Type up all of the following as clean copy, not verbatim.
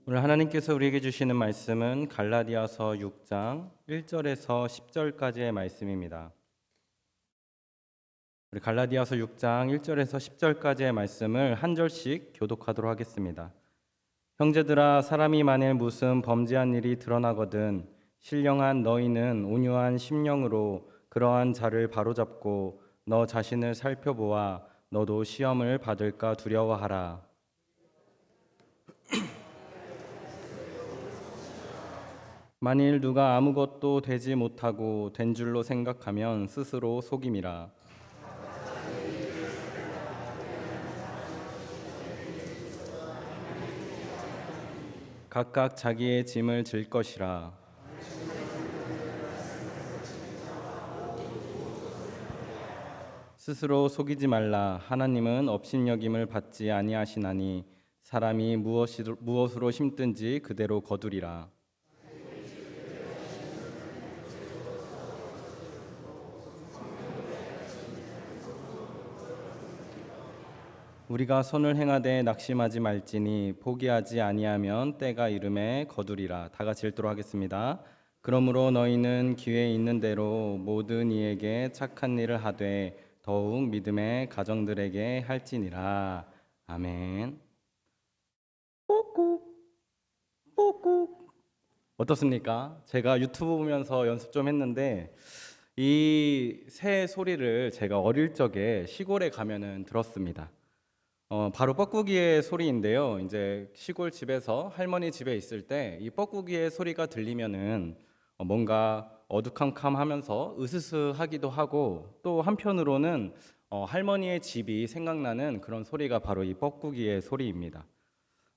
오늘 하나님께서 우리에게 주시는 말씀은 갈라디아서 6장 1절에서 10절까지의 말씀입니다. 우리 갈라디아서 6장 1절에서 10절까지의 말씀을 한 절씩 교독하도록 하겠습니다. 형제들아, 사람이 만일 무슨 범죄한 일이 드러나거든 신령한 너희는 온유한 심령으로 그러한 자를 바로잡고 너 자신을 살펴보아 너도 시험을 받을까 두려워하라. 만일 누가 아무것도 되지 못하고 된 줄로 생각하면 스스로 속임이라. 각각 자기의 짐을 질 것이라. 스스로 속이지 말라. 하나님은 업신여김을 받지 아니하시나니 사람이 무엇으로 심든지 그대로 거두리라. 우리가 선을 행하되 낙심하지 말지니 포기하지 아니하면 때가 이름에 거두리라. 다 같이 읽도록 하겠습니다. 그러므로 너희는 기회 있는 대로 모든 이에게 착한 일을 하되 더욱 믿음의 가정들에게 할지니라. 아멘. 꾹꾹 꾹꾹. 어떻습니까? 제가 유튜브 보면서 연습 좀 했는데 이 새 소리를 제가 어릴 적에 시골에 가면은 들었습니다. 바로 뻐꾸기의 소리인데요. 이제 시골 집에서 할머니 집에 있을 때 이 뻐꾸기의 소리가 들리면은 뭔가 어두컴컴하면서 으스스하기도 하고, 또 한편으로는 할머니의 집이 생각나는 그런 소리가 바로 이 뻐꾸기의 소리입니다.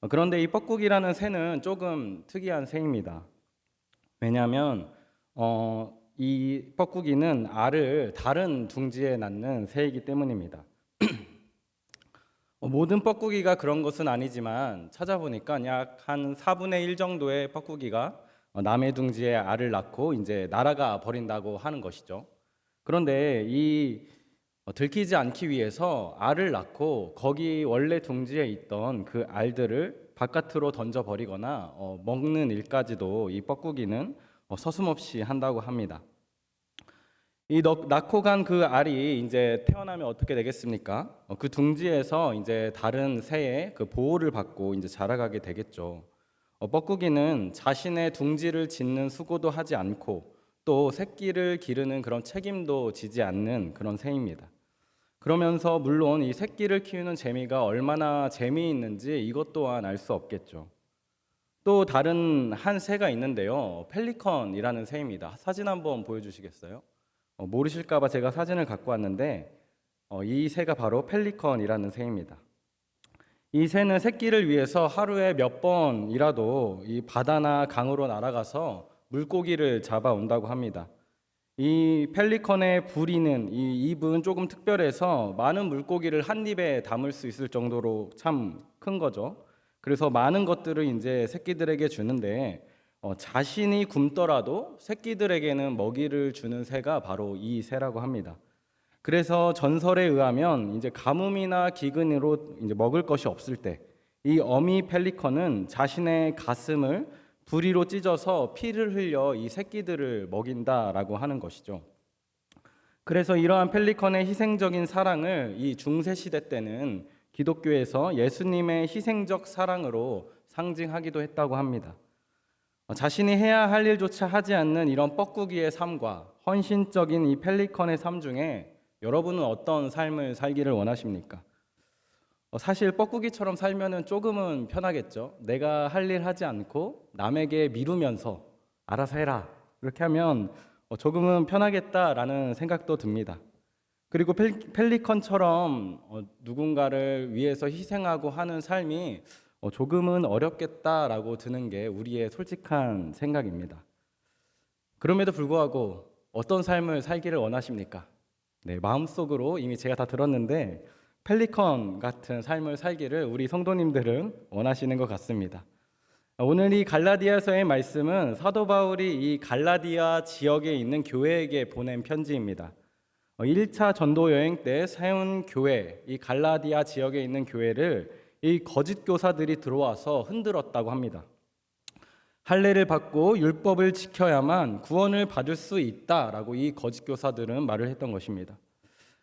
그런데 이 뻐꾸기라는 새는 조금 특이한 새입니다. 왜냐하면 이 뻐꾸기는 알을 다른 둥지에 낳는 새이기 때문입니다. 모든 뻐꾸기가 그런 것은 아니지만 찾아보니까 약 한 4분의 1 정도의 뻐꾸기가 남의 둥지에 알을 낳고 이제 날아가 버린다고 하는 것이죠. 그런데 이 들키지 않기 위해서 알을 낳고 거기 원래 둥지에 있던 그 알들을 바깥으로 던져 버리거나 먹는 일까지도 이 뻐꾸기는 서슴없이 한다고 합니다. 이 낳고 간 그 알이 이제 태어나면 어떻게 되겠습니까? 그 둥지에서 이제 다른 새의 그 보호를 받고 이제 자라가게 되겠죠. 뻐꾸기는 자신의 둥지를 짓는 수고도 하지 않고 또 새끼를 기르는 그런 책임도 지지 않는 그런 새입니다. 그러면서 물론 이 새끼를 키우는 재미가 얼마나 재미있는지 이것 또한 알 수 없겠죠. 또 다른 한 새가 있는데요. 펠리컨이라는 새입니다. 사진 한번 보여주시겠어요? 모르실까 봐 제가 사진을 갖고 왔는데 이 새가 바로 펠리컨이라는 새입니다. 이 새는 새끼를 위해서 하루에 몇 번이라도 이 바다나 강으로 날아가서 물고기를 잡아온다고 합니다. 이 펠리컨의 부리는 이 입은 조금 특별해서 많은 물고기를 한 입에 담을 수 있을 정도로 참 큰 거죠. 그래서 많은 것들을 이제 새끼들에게 주는데 자신이 굶더라도 새끼들에게는 먹이를 주는 새가 바로 이 새라고 합니다. 그래서 전설에 의하면 이제 가뭄이나 기근으로 이제 먹을 것이 없을 때 이 어미 펠리컨은 자신의 가슴을 부리로 찢어서 피를 흘려 이 새끼들을 먹인다라고 하는 것이죠. 그래서 이러한 펠리컨의 희생적인 사랑을 이 중세 시대 때는 기독교에서 예수님의 희생적 사랑으로 상징하기도 했다고 합니다. 자신이 해야 할 일조차 하지 않는 이런 뻐꾸기의 삶과 헌신적인 이 펠리컨의 삶 중에 여러분은 어떤 삶을 살기를 원하십니까? 사실 뻐꾸기처럼 살면은 조금은 편하겠죠. 내가 할 일 하지 않고 남에게 미루면서 알아서 해라, 이렇게 하면 조금은 편하겠다라는 생각도 듭니다. 그리고 펠리컨처럼 누군가를 위해서 희생하고 하는 삶이 조금은 어렵겠다라고 드는 게 우리의 솔직한 생각입니다. 그럼에도 불구하고 어떤 삶을 살기를 원하십니까? 네, 마음속으로 이미 제가 다 들었는데 펠리컨 같은 삶을 살기를 우리 성도님들은 원하시는 것 같습니다. 오늘 이 갈라디아서의 말씀은 사도 바울이 이 갈라디아 지역에 있는 교회에게 보낸 편지입니다. 1차 전도 여행 때 세운 교회, 이 갈라디아 지역에 있는 교회를 이 거짓 교사들이 들어와서 흔들었다고 합니다. 할례를 받고 율법을 지켜야만 구원을 받을 수 있다라고 이 거짓 교사들은 말을 했던 것입니다.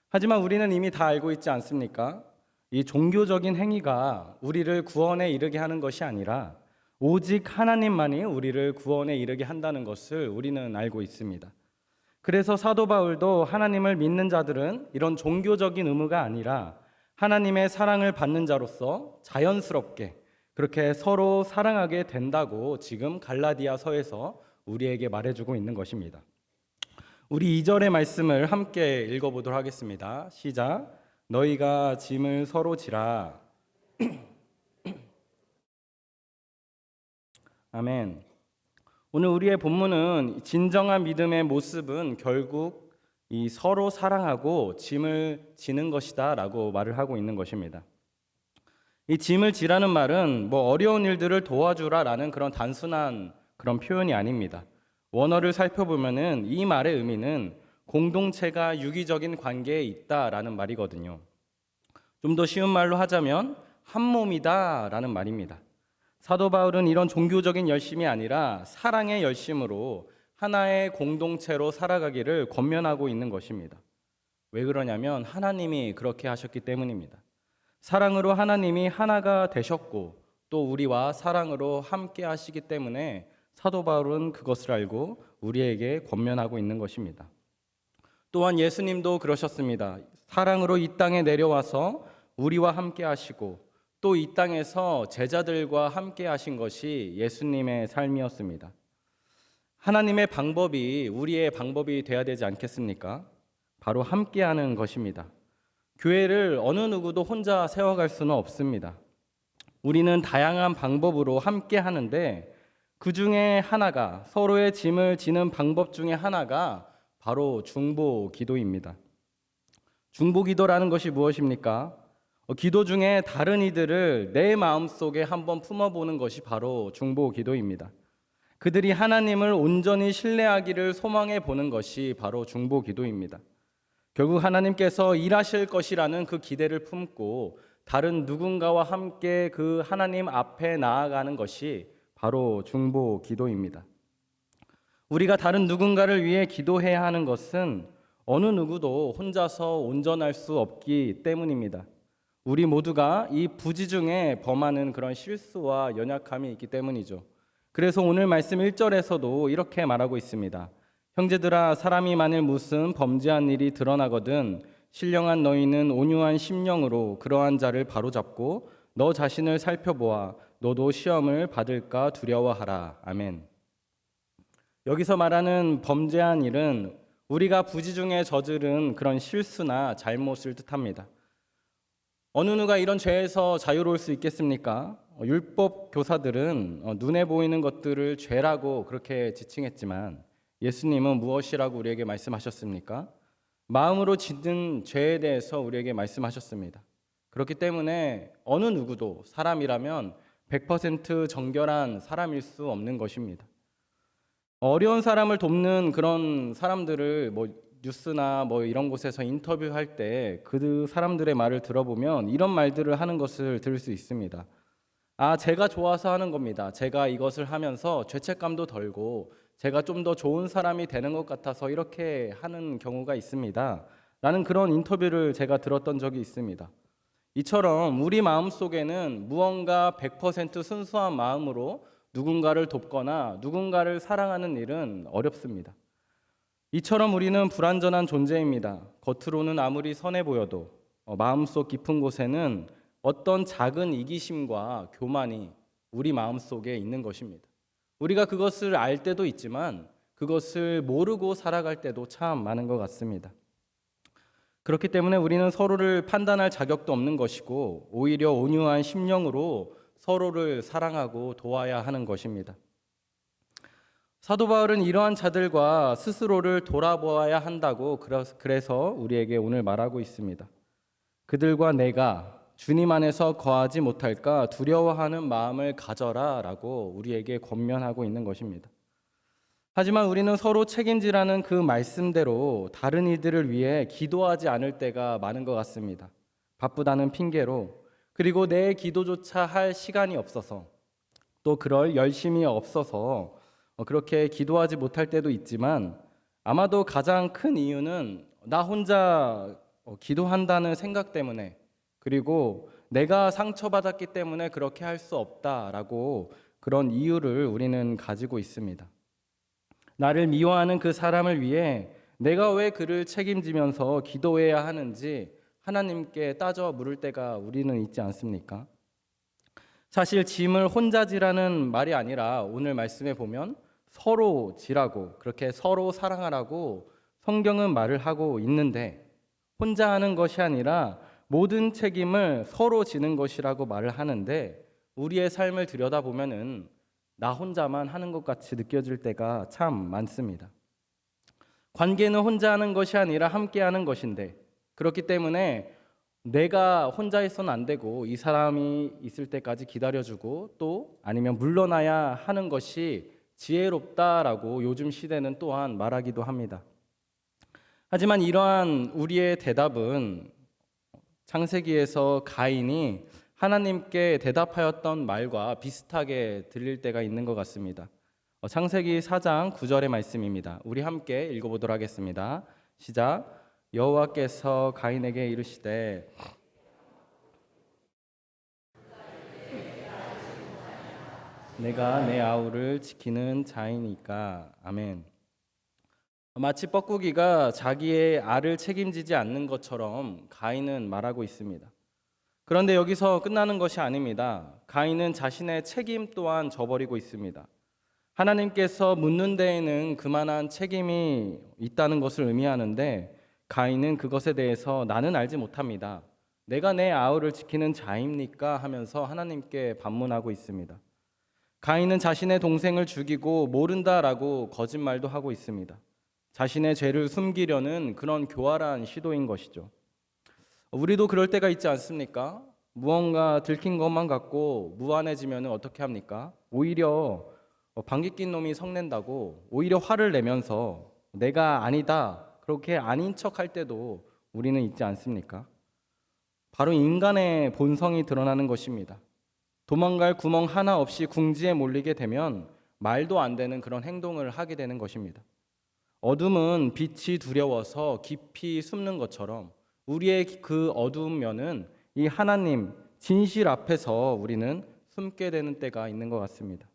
하지만 우리는 이미 다 알고 있지 않습니까? 이 종교적인 행위가 우리를 구원에 이르게 하는 것이 아니라 오직 하나님만이 우리를 구원에 이르게 한다는 것을 우리는 알고 있습니다. 그래서 사도 바울도 하나님을 믿는 자들은 이런 종교적인 의무가 아니라 하나님의 사랑을 받는 자로서 자연스럽게 그렇게 서로 사랑하게 된다고 지금 갈라디아서에서 우리에게 말해주고 있는 것입니다. 우리 2절의 말씀을 함께 읽어보도록 하겠습니다. 시작. 너희가 짐을 서로 지라. 아멘. 오늘 우리의 본문은 진정한 믿음의 모습은 결국 이 서로 사랑하고 짐을 지는 것이다라고 말을 하고 있는 것입니다. 이 짐을 지라는 말은 어려운 일들을 도와주라라는 그런 단순한 그런 표현이 아닙니다. 원어를 살펴보면은 이 말의 의미는 공동체가 유기적인 관계에 있다라는 말이거든요. 좀 더 쉬운 말로 하자면 한 몸이다라는 말입니다. 사도 바울은 이런 종교적인 열심이 아니라 사랑의 열심으로 하나의 공동체로 살아가기를 권면하고 있는 것입니다. 왜 그러냐면 하나님이 그렇게 하셨기 때문입니다. 사랑으로 하나님이 하나가 되셨고 또 우리와 사랑으로 함께 하시기 때문에 사도 바울은 그것을 알고 우리에게 권면하고 있는 것입니다. 또한 예수님도 그러셨습니다. 사랑으로 이 땅에 내려와서 우리와 함께 하시고 또 이 땅에서 제자들과 함께 하신 것이 예수님의 삶이었습니다. 하나님의 방법이 우리의 방법이 되어야 되지 않겠습니까? 바로 함께하는 것입니다. 교회를 어느 누구도 혼자 세워갈 수는 없습니다. 우리는 다양한 방법으로 함께 하는데 그 중에 하나가 서로의 짐을 지는 방법 중에 하나가 바로 중보 기도입니다. 중보 기도라는 것이 무엇입니까? 기도 중에 다른 이들을 내 마음속에 한번 품어보는 것이 바로 중보 기도입니다. 그들이 하나님을 온전히 신뢰하기를 소망해 보는 것이 바로 중보 기도입니다. 결국 하나님께서 일하실 것이라는 그 기대를 품고 다른 누군가와 함께 그 하나님 앞에 나아가는 것이 바로 중보 기도입니다. 우리가 다른 누군가를 위해 기도해야 하는 것은 어느 누구도 혼자서 온전할 수 없기 때문입니다. 우리 모두가 이 부지 중에 범하는 그런 실수와 연약함이 있기 때문이죠. 그래서 오늘 말씀 1절에서도 이렇게 말하고 있습니다. 형제들아, 사람이 만일 무슨 범죄한 일이 드러나거든 신령한 너희는 온유한 심령으로 그러한 자를 바로잡고 너 자신을 살펴보아 너도 시험을 받을까 두려워하라. 아멘. 여기서 말하는 범죄한 일은 우리가 부지 중에 저지른 그런 실수나 잘못을 뜻합니다. 어느 누가 이런 죄에서 자유로울 수 있겠습니까? 율법 교사들은 눈에 보이는 것들을 죄라고 그렇게 지칭했지만 예수님은 무엇이라고 우리에게 말씀하셨습니까? 마음으로 짓는 죄에 대해서 우리에게 말씀하셨습니다. 그렇기 때문에 어느 누구도 사람이라면 100% 정결한 사람일 수 없는 것입니다. 어려운 사람을 돕는 그런 사람들을 뉴스나 이런 곳에서 인터뷰할 때 그 사람들의 말을 들어보면 이런 말들을 하는 것을 들을 수 있습니다. 제가 좋아서 하는 겁니다. 제가 이것을 하면서 죄책감도 덜고 제가 좀 더 좋은 사람이 되는 것 같아서 이렇게 하는 경우가 있습니다. 라는 그런 인터뷰를 제가 들었던 적이 있습니다. 이처럼 우리 마음속에는 무언가 100% 순수한 마음으로 누군가를 돕거나 누군가를 사랑하는 일은 어렵습니다. 이처럼 우리는 불완전한 존재입니다. 겉으로는 아무리 선해 보여도 마음속 깊은 곳에는 어떤 작은 이기심과 교만이 우리 마음속에 있는 것입니다. 우리가 그것을 알 때도 있지만 그것을 모르고 살아갈 때도 참 많은 것 같습니다. 그렇기 때문에 우리는 서로를 판단할 자격도 없는 것이고 오히려 온유한 심령으로 서로를 사랑하고 도와야 하는 것입니다. 사도 바울은 이러한 자들과 스스로를 돌아보아야 한다고 그래서 우리에게 오늘 말하고 있습니다. 그들과 내가 주님 안에서 거하지 못할까 두려워하는 마음을 가져라 라고 우리에게 권면하고 있는 것입니다. 하지만 우리는 서로 책임지라는 그 말씀대로 다른 이들을 위해 기도하지 않을 때가 많은 것 같습니다. 바쁘다는 핑계로, 그리고 내 기도조차 할 시간이 없어서, 또 그럴 열심이 없어서 그렇게 기도하지 못할 때도 있지만 아마도 가장 큰 이유는 나 혼자 기도한다는 생각 때문에, 그리고 내가 상처받았기 때문에 그렇게 할 수 없다라고 그런 이유를 우리는 가지고 있습니다. 나를 미워하는 그 사람을 위해 내가 왜 그를 책임지면서 기도해야 하는지 하나님께 따져 물을 때가 우리는 있지 않습니까? 사실 짐을 혼자 지라는 말이 아니라 오늘 말씀에 보면 서로 지라고, 그렇게 서로 사랑하라고 성경은 말을 하고 있는데, 혼자 하는 것이 아니라 모든 책임을 서로 지는 것이라고 말을 하는데, 우리의 삶을 들여다보면은 나 혼자만 하는 것 같이 느껴질 때가 참 많습니다. 관계는 혼자 하는 것이 아니라 함께 하는 것인데, 그렇기 때문에 내가 혼자 있어는 안 되고 이 사람이 있을 때까지 기다려주고 또 아니면 물러나야 하는 것이 지혜롭다라고 요즘 시대는 또한 말하기도 합니다. 하지만 이러한 우리의 대답은 창세기에서 가인이 하나님께 대답하였던 말과 비슷하게 들릴 때가 있는 것 같습니다. 창세기 4장 9절의 말씀입니다. 우리 함께 읽어보도록 하겠습니다. 시작. 여호와께서 가인에게 이르시되 내가 내 아우를 지키는 자이니까. 아멘. 마치 뻐꾸기가 자기의 알을 책임지지 않는 것처럼 가인은 말하고 있습니다. 그런데 여기서 끝나는 것이 아닙니다. 가인은 자신의 책임 또한 져버리고 있습니다. 하나님께서 묻는 데에는 그만한 책임이 있다는 것을 의미하는데, 가인은 그것에 대해서 나는 알지 못합니다. 내가 내 아우를 지키는 자입니까? 하면서 하나님께 반문하고 있습니다. 가인은 자신의 동생을 죽이고 모른다라고 거짓말도 하고 있습니다. 자신의 죄를 숨기려는 그런 교활한 시도인 것이죠. 우리도 그럴 때가 있지 않습니까? 무언가 들킨 것만 갖고 무안해지면 어떻게 합니까? 오히려 방귀 낀 놈이 성낸다고 오히려 화를 내면서 내가 아니다, 그렇게 아닌 척할 때도 우리는 있지 않습니까? 바로 인간의 본성이 드러나는 것입니다. 도망갈 구멍 하나 없이 궁지에 몰리게 되면 말도 안 되는 그런 행동을 하게 되는 것입니다. 어둠은 빛이 두려워서 깊이 숨는 것처럼 우리의 그 어두운 면은 이 하나님 진실 앞에서 우리는 숨게 되는 때가 있는 것 같습니다.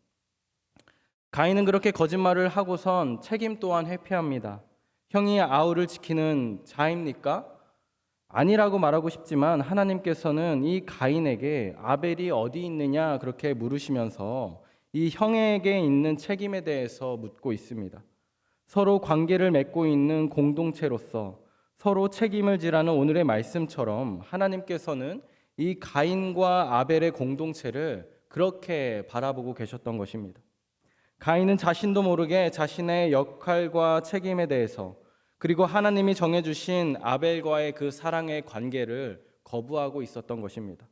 가인은 그렇게 거짓말을 하고선 책임 또한 회피합니다. 형이 아우를 지키는 자입니까? 아니라고 말하고 싶지만 하나님께서는 이 가인에게 아벨이 어디 있느냐 그렇게 물으시면서 이 형에게 있는 책임에 대해서 묻고 있습니다. 서로 관계를 맺고 있는 공동체로서 서로 책임을 지라는 오늘의 말씀처럼 하나님께서는 이 가인과 아벨의 공동체를 그렇게 바라보고 계셨던 것입니다. 가인은 자신도 모르게 자신의 역할과 책임에 대해서, 그리고 하나님이 정해주신 아벨과의 그 사랑의 관계를 거부하고 있었던 것입니다.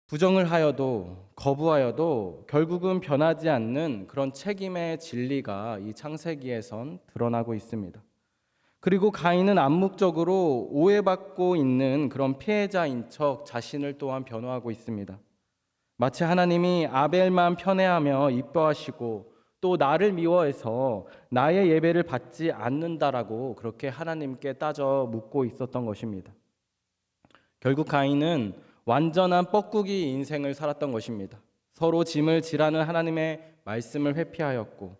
부정을 하여도 거부하여도 결국은 변하지 않는 그런 책임의 진리가 이 창세기에선 드러나고 있습니다. 그리고 가인은 암묵적으로 오해받고 있는 그런 피해자인 척 자신을 또한 변호하고 있습니다. 마치 하나님이 아벨만 편애하며 이뻐하시고 또 나를 미워해서 나의 예배를 받지 않는다라고 그렇게 하나님께 따져 묻고 있었던 것입니다. 결국 가인은 완전한 뻐꾸기 인생을 살았던 것입니다. 서로 짐을 지라는 하나님의 말씀을 회피하였고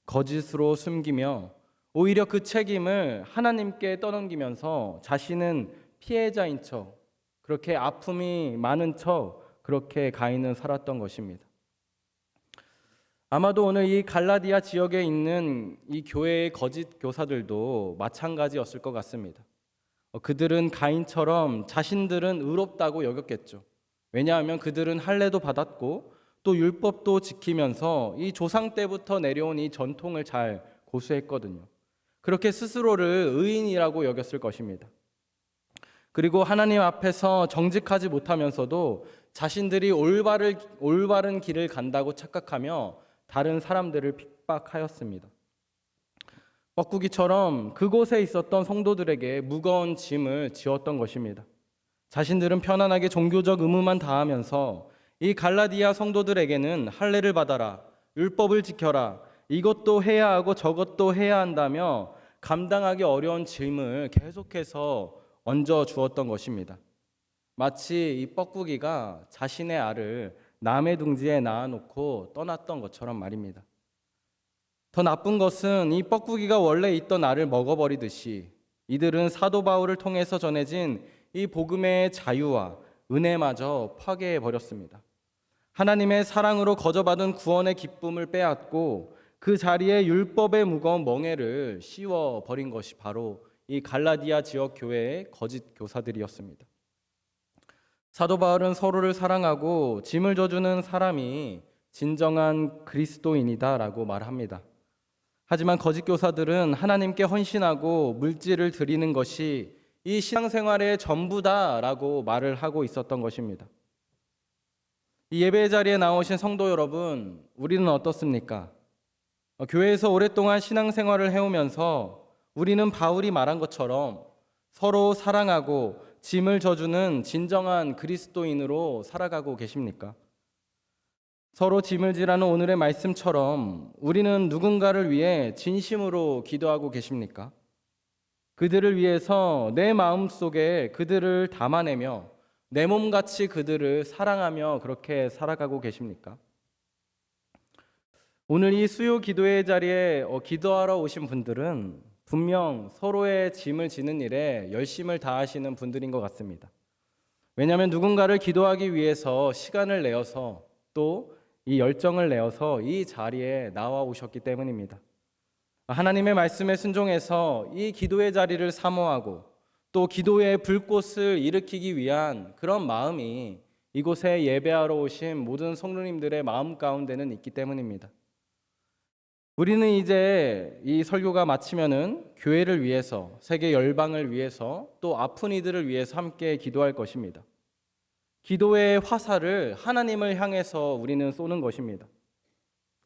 거짓으로 숨기며 오히려 그 책임을 하나님께 떠넘기면서 자신은 피해자인 척, 그렇게 아픔이 많은 척 그렇게 가인은 살았던 것입니다. 아마도 오늘 이 갈라디아 지역에 있는 이 교회의 거짓 교사들도 마찬가지였을 것 같습니다. 그들은 가인처럼 자신들은 의롭다고 여겼겠죠. 왜냐하면 그들은 할례도 받았고 또 율법도 지키면서 이 조상 때부터 내려온 이 전통을 잘 고수했거든요. 그렇게 스스로를 의인이라고 여겼을 것입니다. 그리고 하나님 앞에서 정직하지 못하면서도 자신들이 올바른 길을 간다고 착각하며 다른 사람들을 핍박하였습니다. 뻐꾸기처럼 그곳에 있었던 성도들에게 무거운 짐을 지었던 것입니다. 자신들은 편안하게 종교적 의무만 다하면서 이 갈라디아 성도들에게는 할례를 받아라, 율법을 지켜라, 이것도 해야 하고 저것도 해야 한다며 감당하기 어려운 짐을 계속해서 얹어 주었던 것입니다. 마치 이 뻐꾸기가 자신의 알을 남의 둥지에 낳아놓고 떠났던 것처럼 말입니다. 더 나쁜 것은 이 뻐꾸기가 원래 있던 알을 먹어버리듯이 이들은 사도 바울을 통해서 전해진 이 복음의 자유와 은혜마저 파괴해 버렸습니다. 하나님의 사랑으로 거저받은 구원의 기쁨을 빼앗고 그 자리에 율법의 무거운 멍에를 씌워 버린 것이 바로 이 갈라디아 지역 교회의 거짓 교사들이었습니다. 사도 바울은 서로를 사랑하고 짐을 져주는 사람이 진정한 그리스도인이다라고 말합니다. 하지만 거짓 교사들은 하나님께 헌신하고 물질을 드리는 것이 이 신앙생활의 전부다라고 말을 하고 있었던 것입니다. 이 예배 자리에 나오신 성도 여러분, 우리는 어떻습니까? 교회에서 오랫동안 신앙생활을 해오면서 우리는 바울이 말한 것처럼 서로 사랑하고 짐을 져주는 진정한 그리스도인으로 살아가고 계십니까? 서로 짐을 지라는 오늘의 말씀처럼 우리는 누군가를 위해 진심으로 기도하고 계십니까? 그들을 위해서 내 마음속에 그들을 담아내며 내 몸같이 그들을 사랑하며 그렇게 살아가고 계십니까? 오늘 이 수요 기도회 자리에 기도하러 오신 분들은 분명 서로의 짐을 지는 일에 열심을 다하시는 분들인 것 같습니다. 왜냐하면 누군가를 기도하기 위해서 시간을 내어서 또 이 열정을 내어서 이 자리에 나와 오셨기 때문입니다. 하나님의 말씀에 순종해서 이 기도의 자리를 사모하고 또 기도의 불꽃을 일으키기 위한 그런 마음이 이곳에 예배하러 오신 모든 성도님들의 마음 가운데는 있기 때문입니다. 우리는 이제 이 설교가 마치면은 교회를 위해서, 세계 열방을 위해서, 또 아픈 이들을 위해서 함께 기도할 것입니다. 기도의 화살을 하나님을 향해서 우리는 쏘는 것입니다.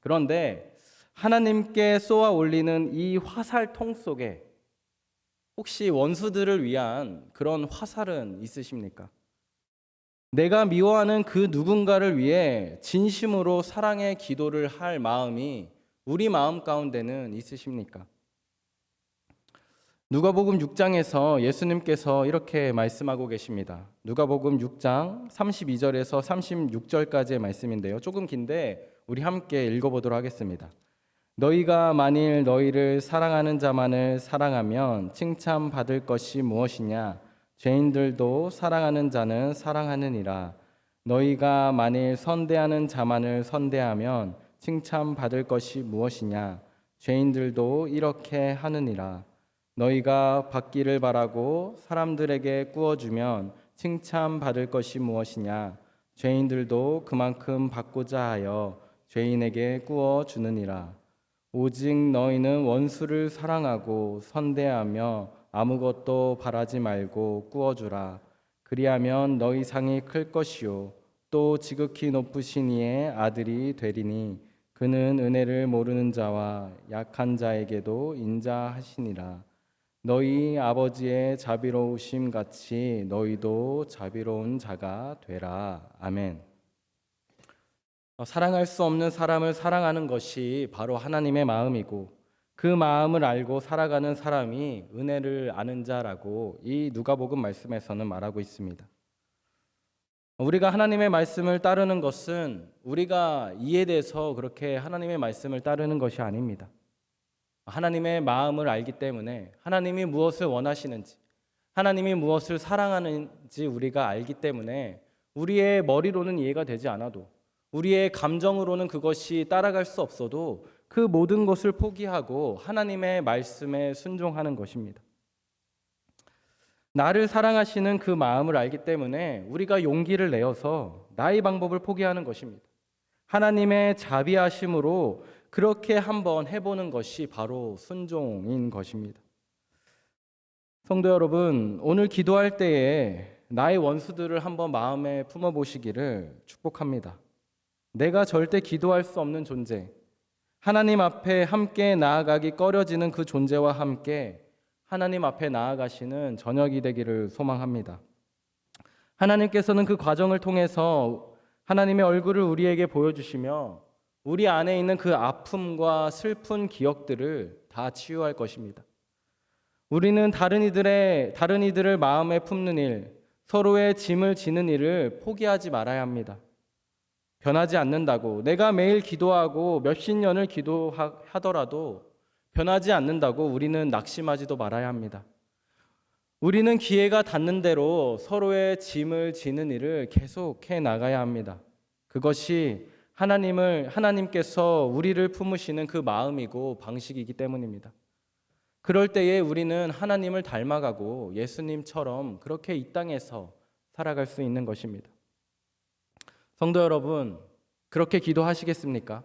그런데 하나님께 쏘아 올리는 이 화살통 속에 혹시 원수들을 위한 그런 화살은 있으십니까? 내가 미워하는 그 누군가를 위해 진심으로 사랑의 기도를 할 마음이 우리 마음 가운데는 있으십니까? 누가복음 6장에서 예수님께서 이렇게 말씀하고 계십니다. 누가복음 6장 32절에서 36절까지의 말씀인데요. 조금 긴데 우리 함께 읽어보도록 하겠습니다. 너희가 만일 너희를 사랑하는 자만을 사랑하면 칭찬받을 것이 무엇이냐? 죄인들도 사랑하는 자는 사랑하느니라. 너희가 만일 선대하는 자만을 선대하면 칭찬받을 것이 무엇이냐? 죄인들도 이렇게 하느니라. 너희가 받기를 바라고 사람들에게 꾸어주면 칭찬받을 것이 무엇이냐? 죄인들도 그만큼 받고자 하여 죄인에게 꾸어주느니라. 오직 너희는 원수를 사랑하고 선대하며 아무것도 바라지 말고 꾸어주라. 그리하면 너희 상이 클 것이요 또 지극히 높으신 이의 아들이 되리니 그는 은혜를 모르는 자와 약한 자에게도 인자하시니라. 너희 아버지의 자비로우심 같이 너희도 자비로운 자가 되라. 아멘. 사랑할 수 없는 사람을 사랑하는 것이 바로 하나님의 마음이고 그 마음을 알고 살아가는 사람이 은혜를 아는 자라고 이 누가복음 말씀에서는 말하고 있습니다. 우리가 하나님의 말씀을 따르는 것은 우리가 이해돼서 그렇게 하나님의 말씀을 따르는 것이 아닙니다. 하나님의 마음을 알기 때문에 하나님이 무엇을 원하시는지, 하나님이 무엇을 사랑하는지 우리가 알기 때문에 우리의 머리로는 이해가 되지 않아도 우리의 감정으로는 그것이 따라갈 수 없어도 그 모든 것을 포기하고 하나님의 말씀에 순종하는 것입니다. 나를 사랑하시는 그 마음을 알기 때문에 우리가 용기를 내어서 나의 방법을 포기하는 것입니다. 하나님의 자비하심으로 그렇게 한번 해보는 것이 바로 순종인 것입니다. 성도 여러분, 오늘 기도할 때에 나의 원수들을 한번 마음에 품어보시기를 축복합니다. 내가 절대 기도할 수 없는 존재, 하나님 앞에 함께 나아가기 꺼려지는 그 존재와 함께 하나님 앞에 나아가시는 저녁이 되기를 소망합니다. 하나님께서는 그 과정을 통해서 하나님의 얼굴을 우리에게 보여주시며 우리 안에 있는 그 아픔과 슬픈 기억들을 다 치유할 것입니다. 우리는 다른 이들을 마음에 품는 일, 서로의 짐을 지는 일을 포기하지 말아야 합니다. 변하지 않는다고, 내가 매일 기도하고 몇십 년을 기도하더라도 변하지 않는다고 우리는 낙심하지도 말아야 합니다. 우리는 기회가 닿는 대로 서로의 짐을 지는 일을 계속해 나가야 합니다. 그것이 하나님께서 우리를 품으시는 그 마음이고 방식이기 때문입니다. 그럴 때에 우리는 하나님을 닮아가고 예수님처럼 그렇게 이 땅에서 살아갈 수 있는 것입니다. 성도 여러분, 그렇게 기도하시겠습니까?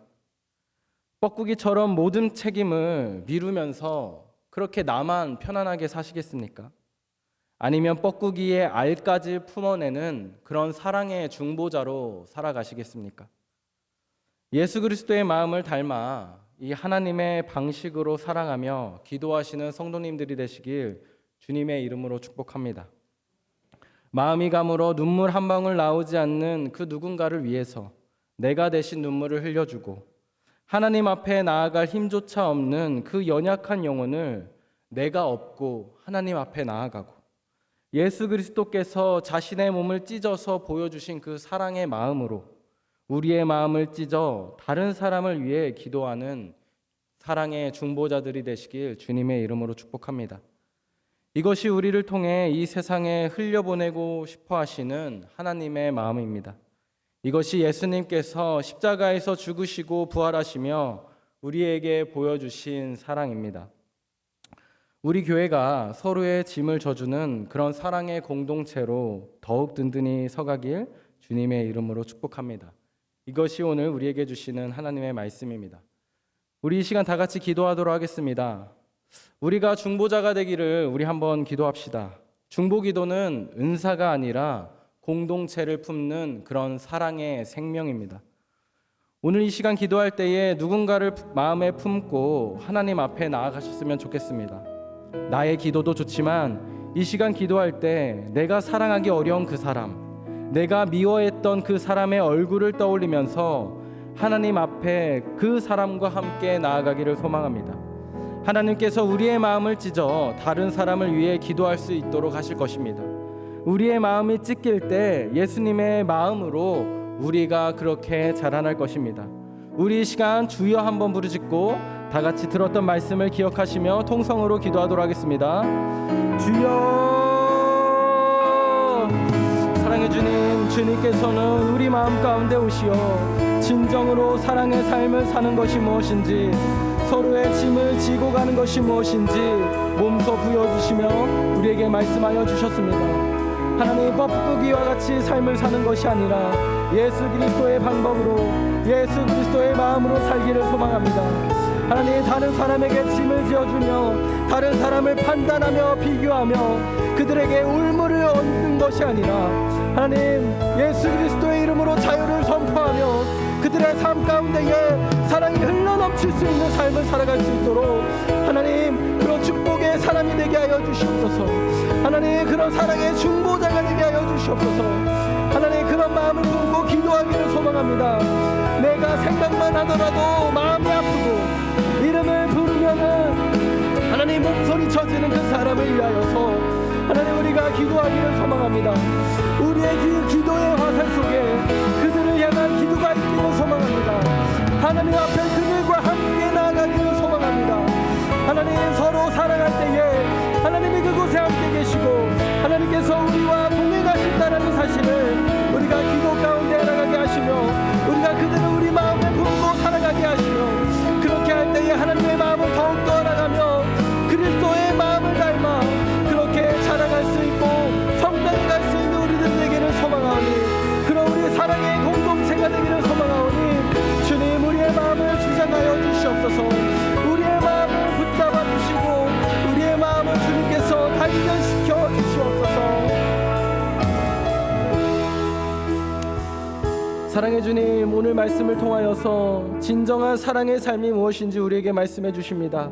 뻐꾸기처럼 모든 책임을 미루면서 그렇게 나만 편안하게 사시겠습니까? 아니면 뻐꾸기의 알까지 품어내는 그런 사랑의 중보자로 살아가시겠습니까? 예수 그리스도의 마음을 닮아 이 하나님의 방식으로 사랑하며 기도하시는 성도님들이 되시길 주님의 이름으로 축복합니다. 마음이 가물어 눈물 한 방울 나오지 않는 그 누군가를 위해서 내가 대신 눈물을 흘려주고 하나님 앞에 나아갈 힘조차 없는 그 연약한 영혼을 내가 업고 하나님 앞에 나아가고 예수 그리스도께서 자신의 몸을 찢어서 보여주신 그 사랑의 마음으로 우리의 마음을 찢어 다른 사람을 위해 기도하는 사랑의 중보자들이 되시길 주님의 이름으로 축복합니다. 이것이 우리를 통해 이 세상에 흘려보내고 싶어 하시는 하나님의 마음입니다. 이것이 예수님께서 십자가에서 죽으시고 부활하시며 우리에게 보여주신 사랑입니다. 우리 교회가 서로의 짐을 져주는 그런 사랑의 공동체로 더욱 든든히 서가길 주님의 이름으로 축복합니다. 이것이 오늘 우리에게 주시는 하나님의 말씀입니다. 우리 이 시간 다 같이 기도하도록 하겠습니다. 우리가 중보자가 되기를 우리 한번 기도합시다. 중보기도는 은사가 아니라 공동체를 품는 그런 사랑의 생명입니다. 오늘 이 시간 기도할 때에 누군가를 마음에 품고 하나님 앞에 나아가셨으면 좋겠습니다. 나의 기도도 좋지만 이 시간 기도할 때 내가 사랑하기 어려운 그 사람, 내가 미워했던 그 사람의 얼굴을 떠올리면서 하나님 앞에 그 사람과 함께 나아가기를 소망합니다. 하나님께서 우리의 마음을 찢어 다른 사람을 위해 기도할 수 있도록 하실 것입니다. 우리의 마음이 찢길 때 예수님의 마음으로 우리가 그렇게 자라날 것입니다. 우리 이 시간 주여 한번 부르짖고 다 같이 들었던 말씀을 기억하시며 통성으로 기도하도록 하겠습니다. 주여, 사랑해 주님, 주님께서는 우리 마음 가운데 오시어 진정으로 사랑의 삶을 사는 것이 무엇인지, 서로의 짐을 지고 가는 것이 무엇인지 몸소 부여주시며 우리에게 말씀하여 주셨습니다. 하나님, 뻐꾸기와 같이 삶을 사는 것이 아니라 예수 그리스도의 방법으로, 예수 그리스도의 마음으로 살기를 소망합니다. 하나님, 다른 사람에게 짐을 지어주며 다른 사람을 판단하며 비교하며 그들에게 울물을 얻는 것이 아니라 하나님, 예수 그리스도의 이름으로 자유를 선포하며 그들의 삶 가운데에 사랑이 흘러넘칠 수 있는 삶을 살아갈 수 있도록 하나님, 그런 축복의 사람이 되게 하여 주시옵소서. 하나님, 그런 사랑의 중보자가 되게 하여 주시옵소서. 하나님, 그런 마음을 품고 기도하기를 소망합니다. 내가 생각만 하더라도 마음이 아프고 이름을 부르면은 하나님 목소리 쳐지는 그 사람을 위하여서 하나님, 우리가 기도하기를 소망합니다. 우리의 기도의 화살 속에 그들을 향한 기도가 있기를 소망합니다. 하나님 앞에 그들과 함께 나아가기를 소망합니다. 하나님, 서로 사랑할 때에 하나님이 그곳에 함께 계시고 하나님께서 우리와 동행하신다는 사실을 우리가 기도 가운데 알아가게 하시며 우리가 그들을 우리 마음에 품고 살아가게 하시며, 그렇게 할 때에 하나님의 마음을 더욱더 알아가며 그리스도의 마음을 닮아 그렇게 자라갈 수 있고 성장해 갈 수 있는 우리들 되기를 소망하오니, 그런 우리 사랑의 공동체가 되기를 소망하오니 주님, 우리의 마음을 주장하여 주시옵소서. 우리의 마음을 붙잡아 주시고 우리의 마음을 주님께서 단련시켜 주시옵소서. 사랑해 주님, 오늘 말씀을 통하여서 진정한 사랑의 삶이 무엇인지 우리에게 말씀해 주십니다.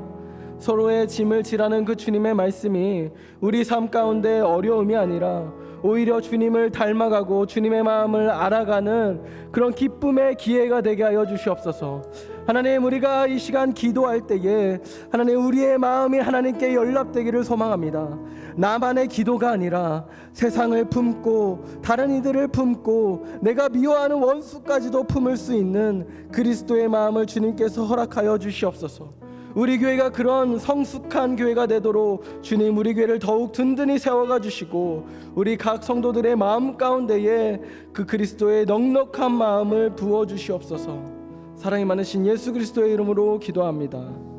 서로의 짐을 지라는 그 주님의 말씀이 우리 삶 가운데 어려움이 아니라 오히려 주님을 닮아가고 주님의 마음을 알아가는 그런 기쁨의 기회가 되게 하여 주시옵소서. 하나님, 우리가 이 시간 기도할 때에 하나님, 우리의 마음이 하나님께 연락되기를 소망합니다. 나만의 기도가 아니라 세상을 품고 다른 이들을 품고 내가 미워하는 원수까지도 품을 수 있는 그리스도의 마음을 주님께서 허락하여 주시옵소서. 우리 교회가 그런 성숙한 교회가 되도록 주님, 우리 교회를 더욱 든든히 세워가 주시고 우리 각 성도들의 마음 가운데에 그 그리스도의 넉넉한 마음을 부어 주시옵소서. 사랑이 많으신 예수 그리스도의 이름으로 기도합니다.